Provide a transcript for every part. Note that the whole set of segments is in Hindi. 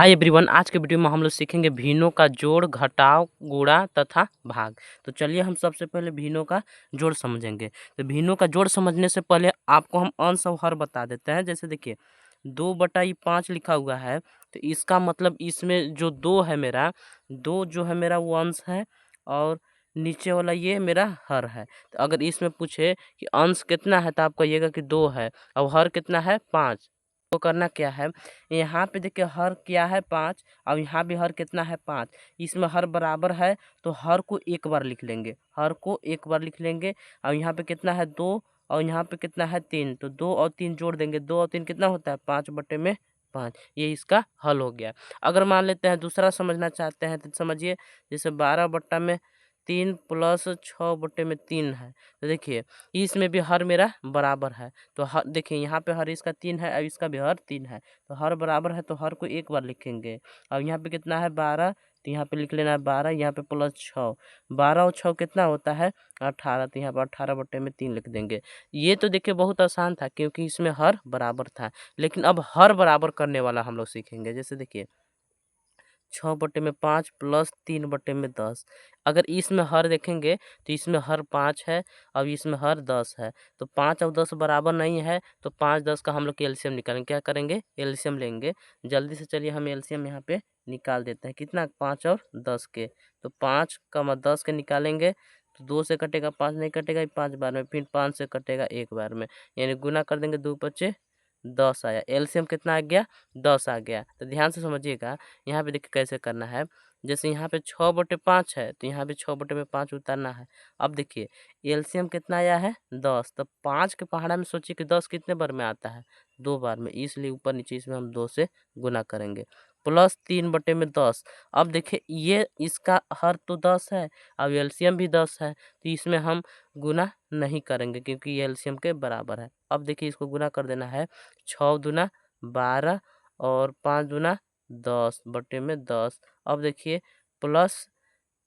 हाय एवरीवन, आज के वीडियो में हम लोग सीखेंगे भिन्नों का जोड़, घटाव, गुणा तथा भाग। तो चलिए हम सबसे पहले भिन्नों का जोड़ समझेंगे। तो भिन्नों का जोड़ समझने से पहले आपको हम अंश और हर बता देते हैं। जैसे देखिए 2/5 लिखा हुआ है, तो इसका मतलब इसमें जो 2 है मेरा, 2 जो है मेरा वो अंश है और नीचे वाला ये मेरा हर है। तो अगर इसमें पूछे कि अंश कितना है तो आप कहिएगा कि 2 है और हर कितना है 5। तो करना क्या है, यहाँ पे देखिए हर क्या है 5 और यहाँ भी हर कितना है 5। इसमें हर बराबर है तो हर को एक बार लिख लेंगे, हर को एक बार लिख लेंगे। और यहाँ पे कितना है 2 और यहाँ पे कितना है 3, तो 2 और 3 जोड़ देंगे। 2 और 3 कितना होता है 5/5। ये इसका हल हो गया। अगर मान लेते हैं दूसरा समझना चाहते हैं तो समझिए, जैसे 12/3 प्लस 6/3 है। तो देखिए इसमें भी हर मेरा बराबर है, तो हर देखिए यहाँ पे हर इसका 3 है और इसका भी हर 3 है। तो हर बराबर है तो हर को एक बार लिखेंगे। अब यहाँ पे कितना है 12, तो यहाँ पे लिख लेना है 12, यहाँ पे प्लस 6। 12 और 6 कितना होता है 18, तो यहाँ पर 18/3 लिख देंगे। ये तो देखिए बहुत आसान था क्योंकि इसमें हर बराबर था। लेकिन अब हर बराबर करने वाला हम लोग सीखेंगे। जैसे देखिए 6/5 प्लस 3/10। अगर इसमें हर देखेंगे तो इसमें हर 5 है और इसमें हर 10 है। तो 5 और 10 बराबर नहीं है, तो 5 10 का हम लोग एलसीएम निकालेंगे। क्या करेंगे, एलसीएम लेंगे। जल्दी से चलिए हम एलसीएम यहाँ पे निकाल देते हैं। कितना 5 और 10 के, तो 5 का 10 के निकालेंगे तो 2 से कटेगा, 5 नहीं कटेगा, 5 बार में, फिर 5 से कटेगा एक बार में, यानी गुना कर देंगे। 2 × 5 = 10 आया। एलसीएम कितना आ गया 10 आ गया। तो ध्यान से समझिएगा, यहाँ पे देखिए कैसे करना है। जैसे यहाँ पे 6/5 है तो यहाँ पे 6/5 उतारना है। अब देखिए एलसीएम कितना आया है 10, तो 5 के पहाड़ा में सोचिए कि 10 कितने बार में आता है 2 बार में, इसलिए ऊपर नीचे इसमें हम 2 से गुना करेंगे। प्लस 3/10। अब देखिए ये इसका हर तो 10 है अब एलसीएम भी 10 है, तो इसमें हम गुना नहीं करेंगे क्योंकि ये एलसीएम के बराबर है। अब देखिए इसको गुना कर देना है। 6 दूना 12 और 5 दूना 10/10। अब देखिए प्लस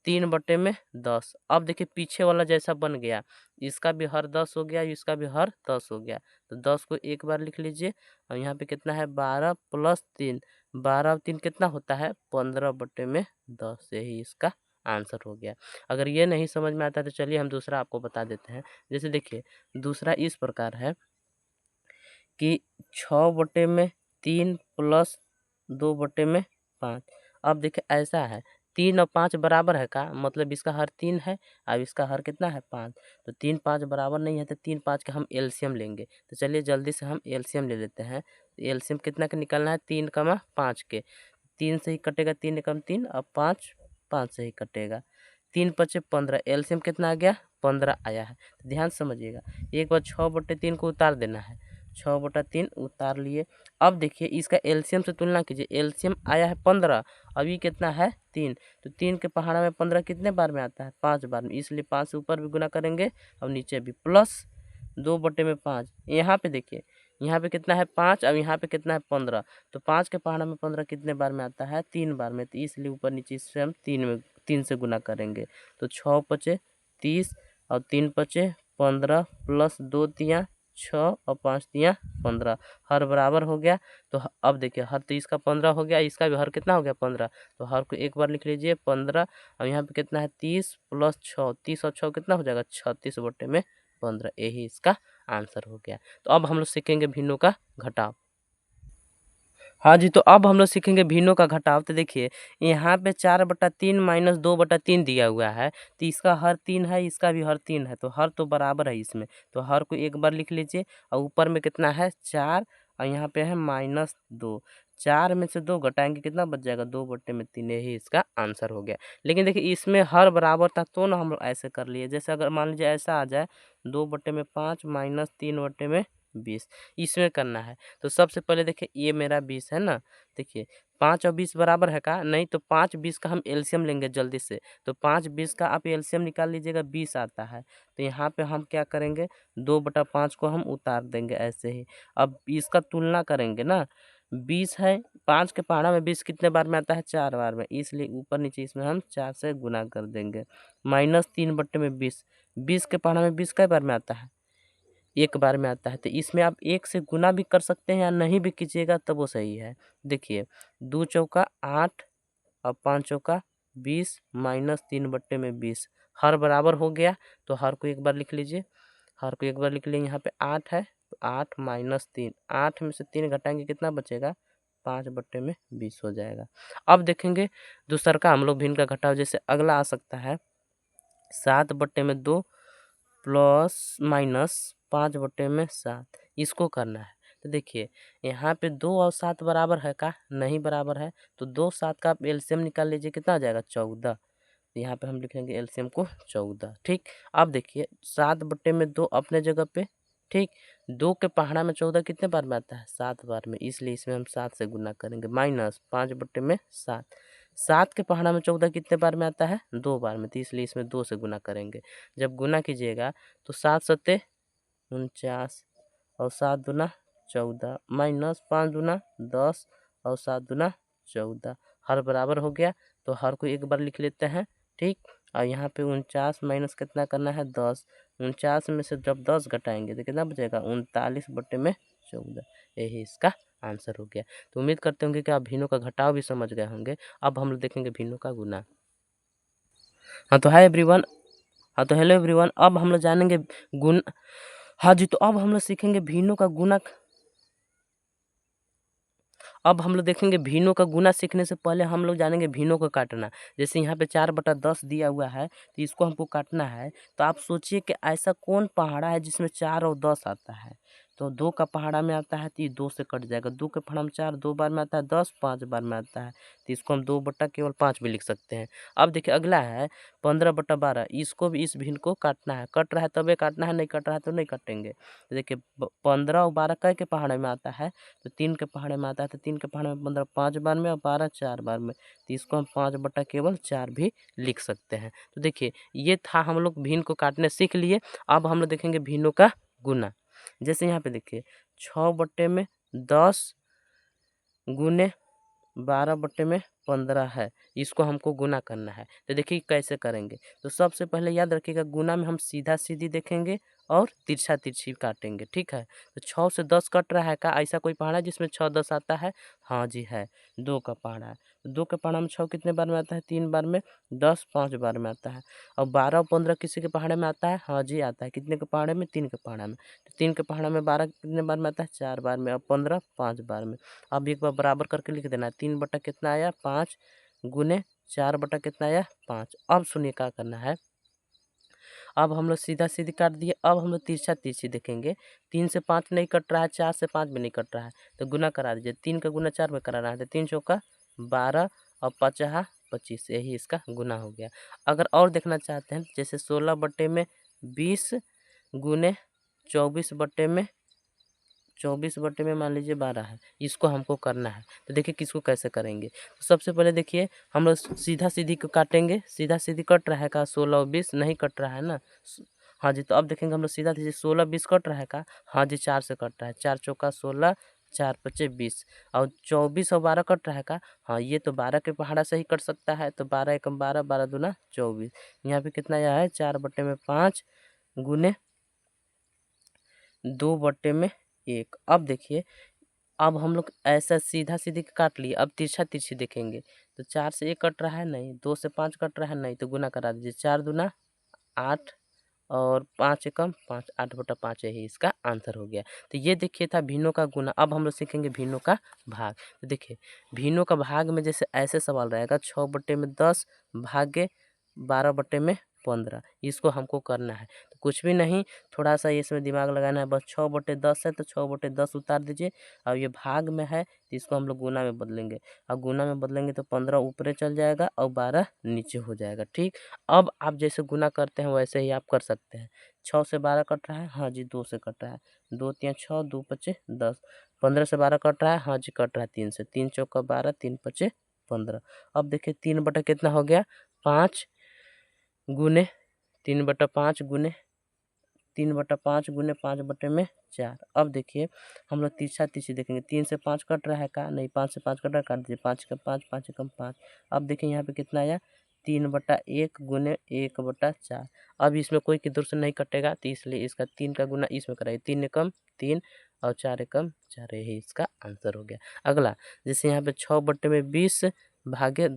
3/10। अब देखिए पीछे वाला जैसा बन गया, इसका भी हर 10 हो गया, इसका भी हर 10 हो गया। तो 10 को एक बार लिख लीजिए और यहाँ पे कितना है 12 प्लस 3, 12 और 3 कितना होता है 15/10। यही इसका आंसर हो गया। अगर ये नहीं समझ में आता तो चलिए हम दूसरा आपको बता देते हैं। जैसे देखिए दूसरा इस प्रकार है कि 6/3 प्लस 2/5। अब देखिए ऐसा है 3 और 5 बराबर है का मतलब इसका हर 3 है और इसका हर कितना है 5। तो 3 5 बराबर नहीं है तो 3 5 का हम एलसीएम लेंगे। तो चलिए जल्दी से हम एलसीएम ले लेते हैं। एलसीएम कितना का निकालना है 3, 5 के। 3 से ही कटेगा 3 एकम 3 और 5 5 से ही कटेगा। 3 5 15, एलसीएम कितना आ गया 15 आया है। तो ध्यान से समझिएगा, एक बार 6/3 को उतार देना है। 6/3 उतार लिए। अब देखिए इसका एलसीएम से तुलना कीजिए, एलसीएम आया है 15, अभी कितना है 3। तो 3 के पहाड़ा में 15 कितने बार में आता है 5 बार में, इसलिए 5 से ऊपर भी गुना करेंगे और नीचे भी। प्लस 2/5। यहाँ पे देखिए यहाँ पे कितना है 5 और यहाँ पे कितना है 15। तो 5 के पहाड़ा में 15 कितने बार में आता है 3 बार में, तो इसलिए ऊपर नीचे इससे हम 3 से गुना करेंगे। तो 6 5 30 और 3 5 15 प्लस 2 3 6 और 5 3 15, हर बराबर हो गया। तो अब देखिए हर तो इसका 15 हो गया, इसका भी हर कितना हो गया 15। तो हर को एक बार लिख लीजिए 15 और यहाँ पे कितना है 30 प्लस 6, 30 और 6 कितना हो जाएगा 36/15। यही इसका आंसर हो गया। तो अब हम लोग सीखेंगे भिन्नों का घटाव। हाँ जी, तो अब हम लोग सीखेंगे भिन्नों का घटाव। तो देखिए यहाँ पे 4/3 माइनस 2/3 दिया हुआ है, तो इसका हर 3 है, इसका भी हर 3 है, तो हर तो बराबर है इसमें। तो हर को एक बार लिख लीजिए और ऊपर में कितना है 4 और यहाँ पे है -2। 4 में से 2 घटाएंगे कितना बच जाएगा 2/3। यही इसका आंसर हो गया। लेकिन देखिए इसमें हर बराबर था तो ना हम लोग ऐसे कर लिए। जैसे अगर मान लीजिए ऐसा आ जाए 2/5 माइनस 3/20, इसमें करना है। तो सबसे पहले देखिए ये मेरा 20 है ना, देखिए 5 और 20 बराबर है का नहीं, तो 5 20 का हम एलसीएम लेंगे जल्दी से। तो 5 20 का आप एलसीएम निकाल लीजिएगा, 20 आता है। तो यहाँ पे हम क्या करेंगे 2/5 को हम उतार देंगे ऐसे ही। अब इसका तुलना करेंगे ना, 20 है, 5 के पहाड़ा में 20 कितने बार में आता है 4 बार में, इसलिए ऊपर नीचे इसमें हम 4 से गुना कर देंगे। -3/20, 20 के पहाड़ा में 20 कई बार में आता है एक बार में आता है, तो इसमें आप 1 से गुना भी कर सकते हैं या नहीं भी कीजिएगा तब वो सही है। देखिए 2 चौका 8 और 5 चौका 20 माइनस 3/20 हर बराबर हो गया, तो हर को एक बार लिख लीजिए, हर को एक बार लिख लेंगे। यहाँ पे 8 है तो 8 माइनस 3, 8 में से 3 घटाएंगे कितना बचेगा, 5/20 हो जाएगा। अब देखेंगे दूसर का हम लोग भिन्न का घटाव, जैसे अगला आ सकता है 7/2 प्लस माइनस 5/7, इसको करना है। तो देखिए यहाँ पे 2 और 7 बराबर है का, नहीं बराबर है, तो 2 7 का आप एलसीएम निकाल लीजिए, कितना आ जाएगा 14। तो यहाँ पे हम लिखेंगे एलसीएम को 14। ठीक, अब देखिए 7/2 अपने जगह पे, ठीक, 2 के पहाड़ा में 14 कितने बार में आता है, 7 बार में, इसलिए इसमें हम 7 से गुना करेंगे, माइनस 5/7, 7 के पहाड़ा में 14 कितने बार में आता है, 2 बार में, तो इसलिए इसमें 2 से गुना करेंगे। जब गुना कीजिएगा तो 7 सत्ते 49 और 7 दूना 14 माइनस 5 दूना 10 और 7 दूना 14, हर बराबर हो गया, तो हर को एक बार लिख लेते हैं। ठीक, और यहाँ पे 49 माइनस कितना करना है 10, 49 में से जब 10 घटाएंगे तो कितना बचेगा 39/14, यही इसका आंसर हो गया। तो उम्मीद करते होंगे कि आप भिन्नों का घटाव भी समझ गए होंगे। अब हम लोग देखेंगे भिन्नों का गुना। हाँ तो हाय एवरीवन, हाँ तो हेलो एवरीवन, अब हम लोग जानेंगे गुण, हाँ जी, तो अब हम लोग सीखेंगे भिन्नों का गुना। अब हम लोग देखेंगे भिन्नों का गुना सीखने से पहले हम लोग जानेंगे भिन्नों को काटना। जैसे यहाँ पे 4/10 दिया हुआ है, तो इसको हमको काटना है। तो आप सोचिए कि ऐसा कौन पहाड़ा है जिसमें 4 और 10 आता है। तो 2 का पहाड़ा में आता है तो ये 2 से कट जाएगा, 2 के पहाड़ा में 4 2 बार में आता है, 10 5 बार में आता है, तो इसको हम 2/5 भी लिख सकते हैं। अब देखिए अगला है 15/12, इसको भी इस भिन्न को काटना है, कट रहा है तबे काटना है, नहीं कट रहा है तो नहीं काटेंगे। तो देखिए 15 और 12 कै के पहाड़े में आता है, तो 3 के पहाड़े में आता है, तो 3 के पहाड़े में 15 5 बार में और 12 4 बार में, तो इसको हम 5/4 भी लिख सकते हैं। तो देखिए ये था हम लोग भिन्न को काटने सीख लिए। अब हम लोग देखेंगे भिन्नों का गुना। जैसे यहाँ पे देखिए 6/10 गुने 12/15 है, इसको हमको गुना करना है। तो देखिए कैसे करेंगे, तो सबसे पहले याद रखिएगा गुना में हम सीधा सीधी देखेंगे और तिरछा तिरछी काटेंगे। ठीक है, तो 6 से 10 कट रहा है का, ऐसा कोई पहाड़ा है जिसमें 6 10 आता है, हाँ जी है, 2 का पहाड़ा है। तो 2 के पहाड़ा में 6 कितने बार में आता है, 3 बार में, 10 5 बार में आता है। और 12 और 15 किसी के पहाड़े में आता है, हाँ जी आता है, कितने के पहाड़े में, 3 के पहाड़ा में। तो 3 के पहाड़ा में 12 कितने बार में आता है, 4 बार में, और 15 5 बार में। अब एक बार बराबर करके लिख देना है, 3 बटा कितना आया 5 गुने 4 बटा कितना आया 5। अब सुनिए क्या करना है, अब हम लोग सीधा सीधी काट दिए, अब हम लोग तिरछा तिरछी देखेंगे। 3 से 5 नहीं कट रहा है, 4 से 5 भी नहीं कट रहा है, तो गुना करा दीजिए। 3 का गुना 4 में कराना है, तो 3 चौका 12 और 5 25, यही इसका गुना हो गया। अगर और देखना चाहते हैं जैसे 16/20 गुने 24/में मान लीजिए 12 है, इसको हमको करना है। तो देखिए किसको कैसे करेंगे, तो सबसे पहले देखिए हम लोग सीधा सीधी को काटेंगे, सीधा सीधी कट रहा है का 16 और 20 नहीं कट रहा है ना, हाँ जी, तो अब देखेंगे हम लोग सीधा सीधी 16 20 कट रहा है का, हाँ जी 4 से कट रहा है, 4 चौका 16 4 पचे 20, और 24 और 12 कट रहा है का, हाँ ये तो 12 के पहाड़ा से ही कट सकता है, तो 12 एकम 12 12 दूना 24, यहाँ पे कितना आया है 4/5 गुने 2/1। अब देखिए अब हम लोग ऐसा सीधा सीधी काट लिए, अब तिरछा तिरछी देखेंगे, तो 4 से 1 कट रहा है नहीं, 2 से 5 कट रहा है नहीं, तो गुना करा दीजिए, 4 दूना 8 और 5 एकम 5, 8/5, यही इसका आंसर हो गया। तो ये देखिए था भिन्नों का गुना। अब हम लोग सीखेंगे भिन्नों का भाग। तो देखिए भिन्नों का भाग में जैसे ऐसे सवाल रहेगा, 6/10 भागे 12/15, इसको हमको करना है। तो कुछ भी नहीं, थोड़ा सा इसमें दिमाग लगाना है, बस 6/10 है तो 6/10 उतार दीजिए, और ये भाग में है तो इसको हम लोग गुना में बदलेंगे, और गुना में बदलेंगे तो 15 ऊपरे चल जाएगा और 12 नीचे हो जाएगा। ठीक, अब आप जैसे गुना करते हैं वैसे ही आप कर सकते हैं। 6 से 12 कट रहा है, हाँ जी 2 से कट रहा है, 2 तिया 6 2 पचे 10, 15 से 12 कट रहा है, हाँ जी कट रहा है 3 से, 3 चौका 12 3 पचे 15। अब देखिए 3 बटा कितना हो गया 5 गुने 3/5 गुने 3/5 गुने 5/4। अब देखिए हम लोग तिरछा तिरछी देखेंगे, 3 से 5 कट रहा है का, नहीं 5 से 5 कट रहा है, काट दीजिए, 5 का 5 5 एकम 5। अब देखिए यहाँ पे कितना आया 3/1 गुने 1/4। अब इसमें कोई किधर से नहीं कटेगा तो इसलिए इसका 3 का गुना इसमें कराइए। 3 एकम 3 और 4 एकम 4, यही इसका आंसर हो गया। अगला जैसे यहाँ पे 6/20 भागे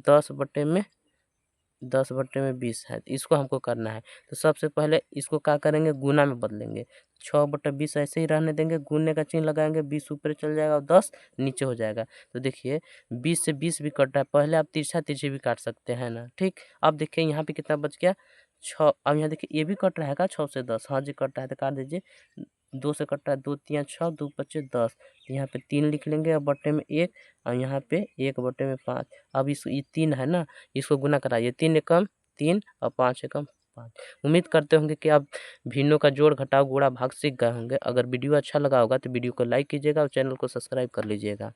10/20 है, तो इसको हमको करना है। तो सबसे पहले इसको क्या करेंगे, गुना में बदलेंगे। 6/20 ऐसे ही रहने देंगे, गुने का चिन्ह लगाएंगे, 20 ऊपर चल जाएगा और 10 नीचे हो जाएगा। तो देखिए 20 से 20 भी कट रहा है, पहले आप तिरछा तिरछी भी काट सकते हैं ना, ठीक। अब देखिए यहाँ पे कितना बच गया 6। अब यहाँ देखिए ये भी कट रहा है 6 से 10, हाँ जी कट रहा है तो काट दीजिए। 2 से कट रहा है, 2 तिया 6, 2 पचे 10। यहाँ पे 3 लिख लेंगे और बट्टे में 1 और यहाँ पे 1/5। अब इस ये 3 है ना, इसको गुना कराइए। 3 एकम 3 और 5 एकम 5। उम्मीद करते होंगे कि आप भिन्नों का जोड़ घटाव गुणा भाग सीख गए होंगे। अगर वीडियो अच्छा लगा होगा तो वीडियो को लाइक कीजिएगा और चैनल को सब्सक्राइब कर लीजिएगा।